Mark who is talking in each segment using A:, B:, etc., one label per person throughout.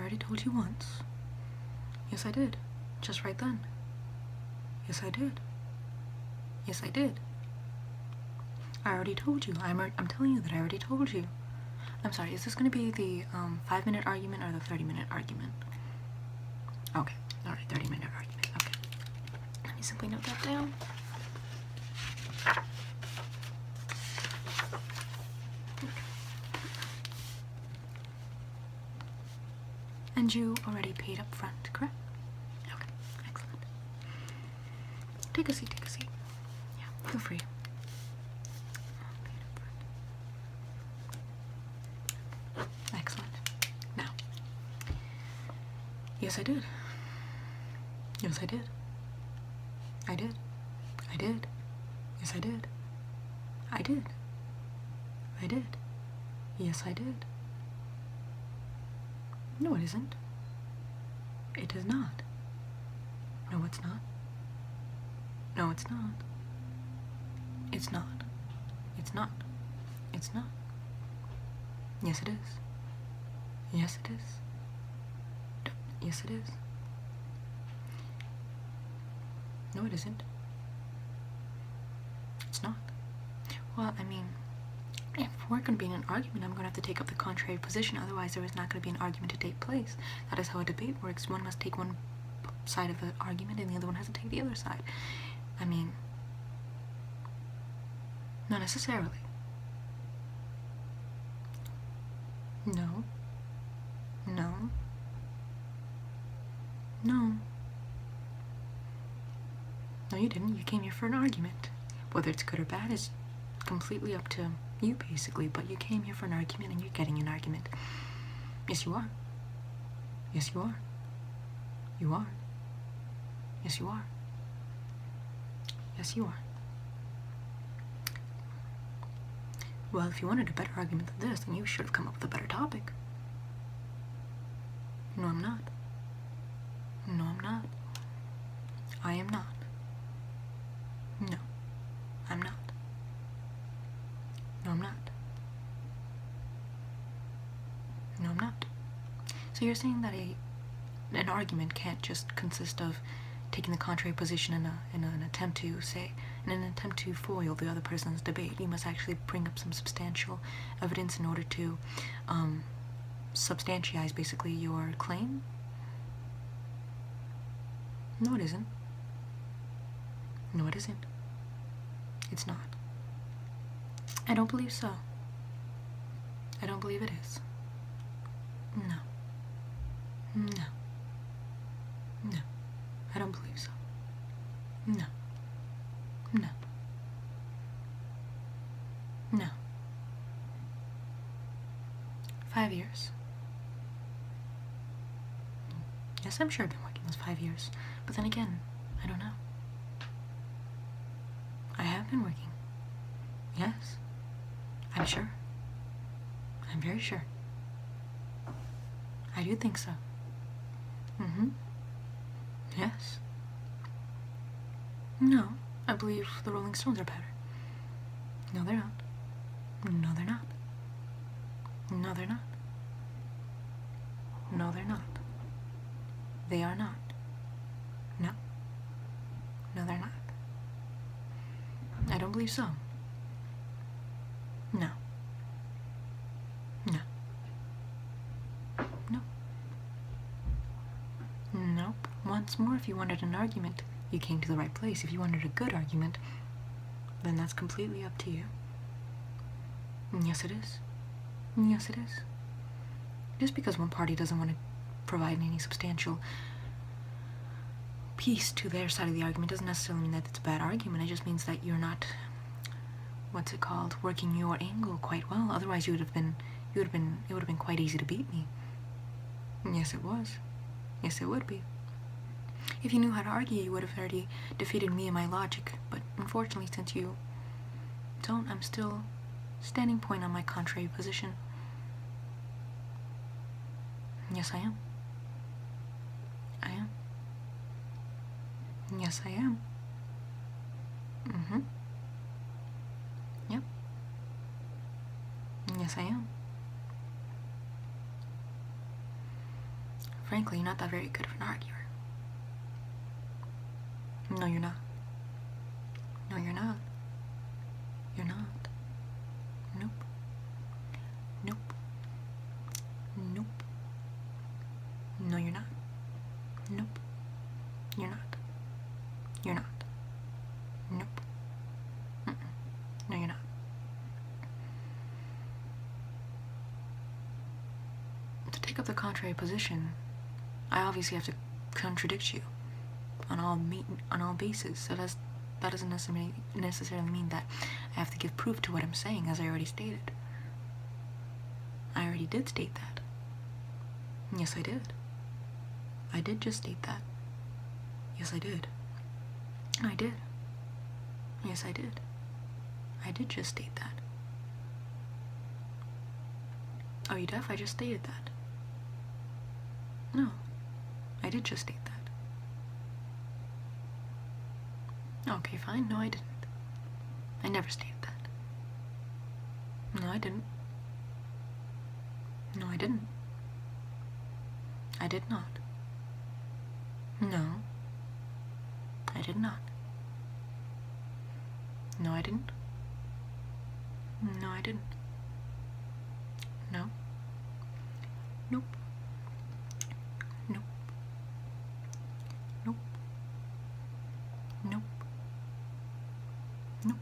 A: I already told you once. Yes, I did. Just right then. Yes, I did. Yes, I did. I already told you. I'm telling you that I already told you. I'm sorry, is this going to be the 5-minute argument or the 30-minute argument? Okay, alright, 30-minute argument. Okay. Let me simply note that down. And you already paid up front, correct? Okay, excellent. Take a seat, take a seat. Yeah, feel free. Excellent. Now, yes, I did. Yes, I did. I did. I did. Yes, I did. I did. I did. Yes, I did. No, it isn't. It is not. No, it's not. No, it's not. It's not. It's not. It's not. Yes, it is. Yes, it is. Yes, it is. No, it isn't. It's not. Well, I mean, if we're going to be in an argument, I'm going to have to take up the contrary position. Otherwise, there is not going to be an argument to take place. That is how a debate works. One must take one side of the argument, and the other one has to take the other side. I mean, not necessarily. No. No. No. No, you didn't. You came here for an argument. Whether it's good or bad is completely up to you, basically. But you came here for an argument, and you're getting an argument. Yes, you are. Yes, you are. You are. Yes, you are. Yes, you are. Well, if you wanted a better argument than this, then you should have come up with a better topic. No, I'm not. No, I'm not. I am not. No, I'm not. No, I'm not. No, I'm not. So you're saying that an argument can't just consist of taking the contrary position in an attempt to say, in an attempt to foil the other person's debate. You must actually bring up some substantial evidence in order to substantiate basically your claim? No, it isn't. No, it isn't. It's not. I don't believe so. I don't believe it is. No. No. No. I don't believe so. No. No. No. 5 years. Yes, I'm sure I've been working those 5 years. But then again, I don't know. I have been working. Yes. I'm sure. I'm very sure. I do think so. Mm-hmm. Yes. No, I believe the Rolling Stones are better. No, they're not. No, they're not. No, they're not. No, they're not. They are not. No. No, they're not. I don't believe so. No. No. No. Nope. Once more, if you wanted an argument, you came to the right place. If you wanted a good argument, then that's completely up to you. Yes, it is. Yes, it is. Just because one party doesn't want to provide any substantial piece to their side of the argument doesn't necessarily mean that it's a bad argument. It just means that you're not, what's it called, working your angle quite well. Otherwise, it would have been quite easy to beat me. Yes, it was. Yes, it would be. If you knew how to argue, you would have already defeated me and my logic. But unfortunately, since you don't, I'm still standing point on my contrary position. Yes, I am. I am. Yes, I am. Mm-hmm. Yep. Yes, I am. Frankly, you're not that very good of an arguer. No, you're not. No, you're not. You're not. Nope. Nope. Nope. No, you're not. Nope. You're not. You're not. Nope. Mm-mm. No, you're not. To take up the contrary position, I obviously have to contradict you on all bases. So that doesn't necessarily mean that I have to give proof to what I'm saying, as I already stated. I already did state that. Yes, I did. I did just state that. Yes, I did. I did. Yes, I did. I did just state that. Are you deaf? I just stated that. No. I did just state that. Okay, fine. No, I didn't. I never stated that. No, I didn't. No, I didn't. I did not. No. I did not. No, I didn't. No, I didn't. No. Nope. Nope. Nope. Nope. Nope. Nope.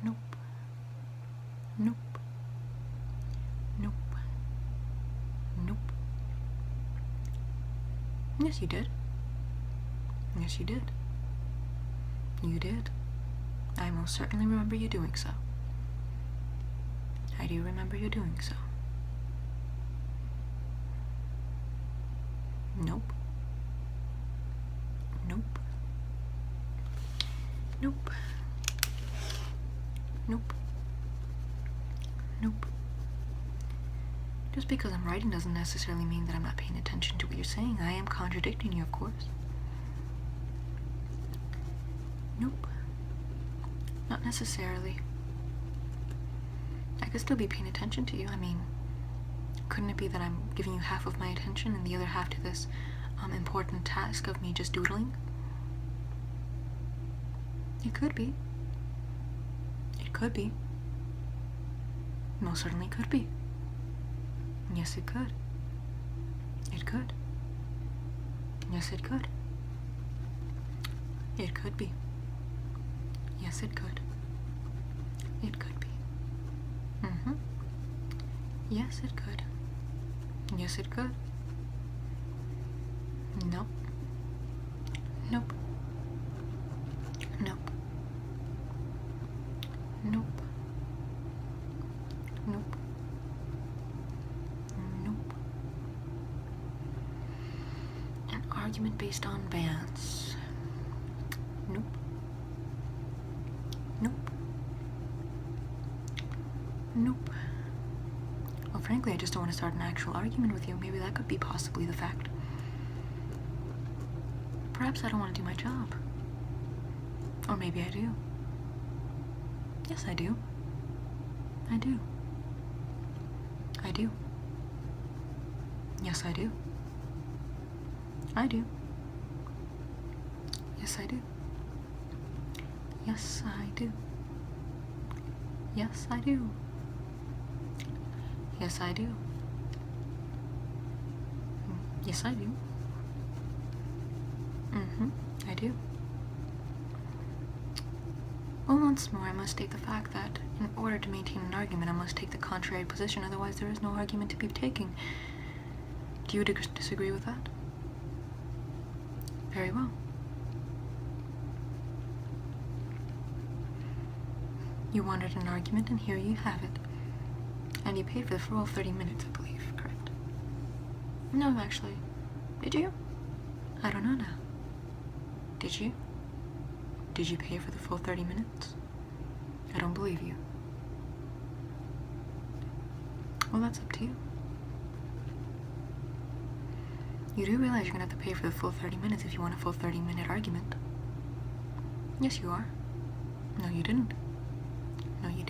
A: Nope. Nope. Nope. Nope. Nope. Yes, you did. Yes, you did. You did. I most certainly remember you doing so. I do remember you doing so. Nope. Nope. Nope. Nope. Nope. Just because I'm writing doesn't necessarily mean that I'm not paying attention to what you're saying. I am contradicting you, of course. Nope. Not necessarily. I could still be paying attention to you. I mean, couldn't it be that I'm giving you half of my attention and the other half to this important task of me just doodling? It could be. It could be. Most certainly could be. Yes, it could. It could. Yes, it could. It could be. Yes, it could. It could be. Mm-hmm. Yes, it could. Yes, it could. Nope. Nope. Nope. Nope. Nope. Nope. An argument based on bands. Nope. Nope. Nope. Well, frankly, I just don't want to start an actual argument with you. Maybe that could be possibly the fact. Perhaps I don't want to do my job. Or maybe I do. Yes, I do. I do. I do. Yes, I do. I do. Yes, I do. Yes, I do. Yes, I do. Yes, I do. Yes, I do. Mm-hmm, I do. Well, once more, I must state the fact that in order to maintain an argument, I must take the contrary position, otherwise there is no argument to be taken. Do you disagree with that? Very well. You wanted an argument, and here you have it. And you paid for the full 30 minutes, I believe, correct? No, actually. Did you? I don't know now. Did you? Did you pay for the full 30 minutes? I don't believe you. Well, that's up to you. You do realize you're gonna have to pay for the full 30 minutes if you want a full 30-minute argument. Yes, you are. No, you didn't. No, you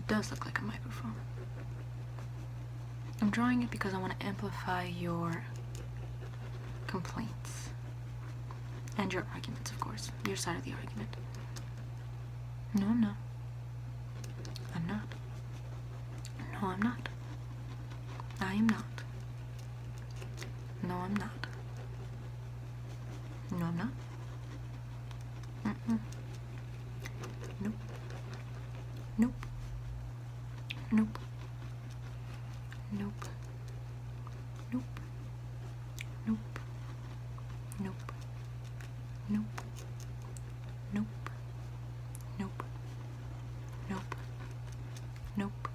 A: It does look like a microphone. I'm drawing it because I want to amplify your complaints. And your arguments, of course. Your side of the argument. No, I'm not. I'm not. No, I'm not. I am not. No, I'm not. No, I'm not. Mm-mm. Nope. Nope. Nope. Nope. Nope. Nope. Nope. Nope. Nope. Nope. Nope. Nope.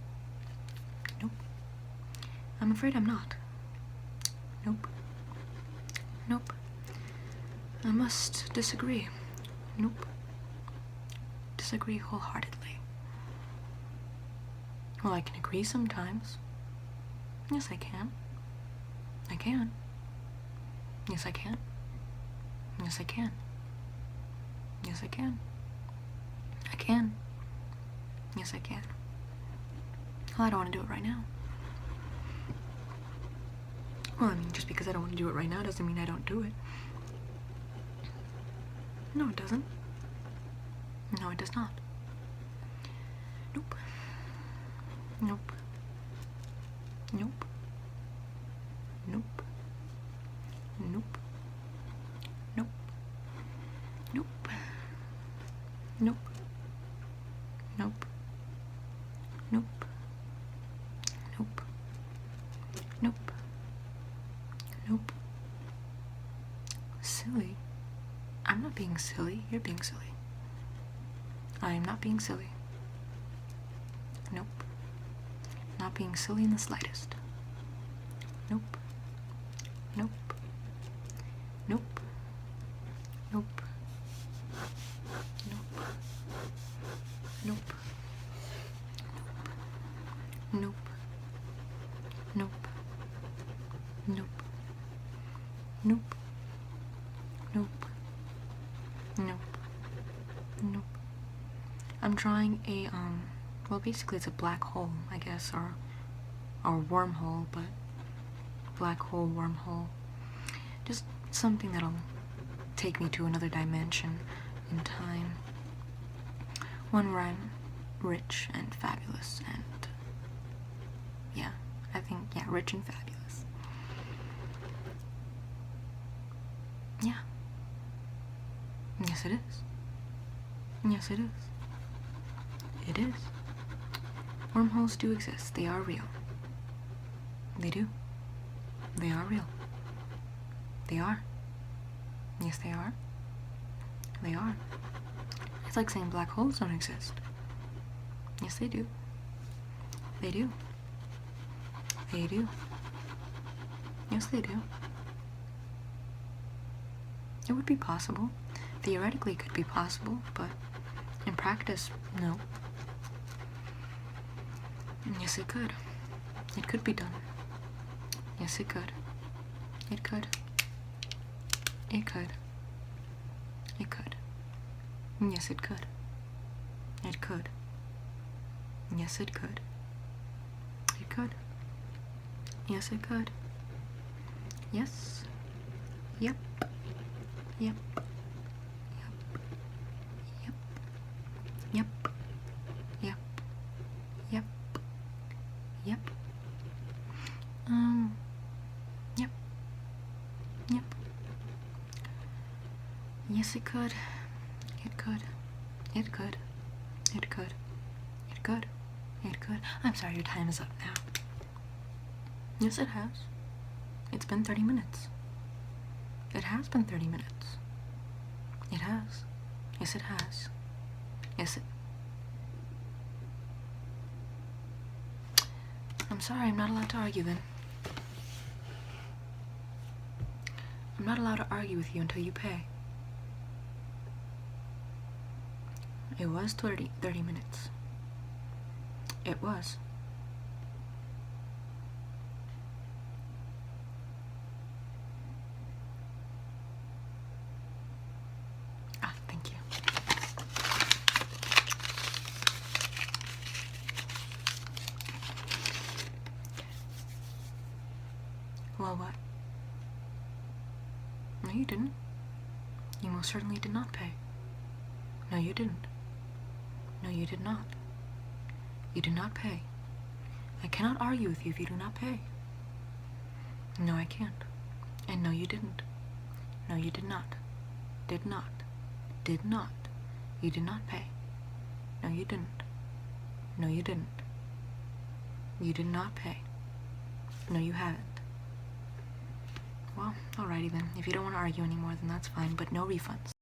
A: Nope. I'm afraid I'm not. Nope. Nope. I must disagree. Nope. Disagree wholeheartedly. Well, I can agree sometimes. Yes, I can. I can. Yes, I can. Yes, I can. Yes, I can. I can. Yes, I can. Well, I don't want to do it right now. Well, I mean, just because I don't want to do it right now doesn't mean I don't do it. No, it doesn't. No, it does not. Nope. Nope. Nope. Nope. Nope. Nope. Nope. Nope. Nope. Nope. Nope. Nope. Nope. Silly? I'm not being silly. You're being silly. I am not being silly. Nope. Not being silly in the slightest. Nope. Nope. Nope. Nope. Nope. Nope. Nope. Nope. Nope. Nope. Nope. Nope. Nope. I'm drawing a, well, basically it's a black hole, I guess, or wormhole, but black hole, wormhole. Just something that'll take me to another dimension in time. One where I'm rich and fabulous and, yeah, I think, yeah, rich and fabulous. Yeah. Yes, it is. Yes, it is. It is. Wormholes do exist. They are real. They do. They are real. They are. Yes, they are. They are. It's like saying black holes don't exist. Yes, they do. They do. They do. Yes, they do. It would be possible. Theoretically, it could be possible, but in practice, no. Yes, it could. It could be done. Yes, it could. It could. It could. It could. Yes, it could. It could. Yes, it could. It could. Yes, it could. Yes. Yep. Yep. Yep. Yep. Yep. Yep. Yep. Yep. Yep. Yes, it could. It could. It could. It could. It could. It could. I'm sorry, your time is up now. Yes, it has. It's been 30 minutes. It has been 30 minutes. It has. Yes, it has. Yes, it... I'm sorry, I'm not allowed to argue then. I'm not allowed to argue with you until you pay. It was 30 minutes. It was. Thank you. Well, what? No, you didn't. You most certainly did not pay. No, you didn't. No, you did not. You did not pay. I cannot argue with you if you do not pay. No, I can't. And no, you didn't. No, you did not. Did not. Did not. You did not pay. No, you didn't. No, you didn't. You did not pay. No, you haven't. Well, alrighty then. If you don't want to argue anymore, then that's fine, but no refunds.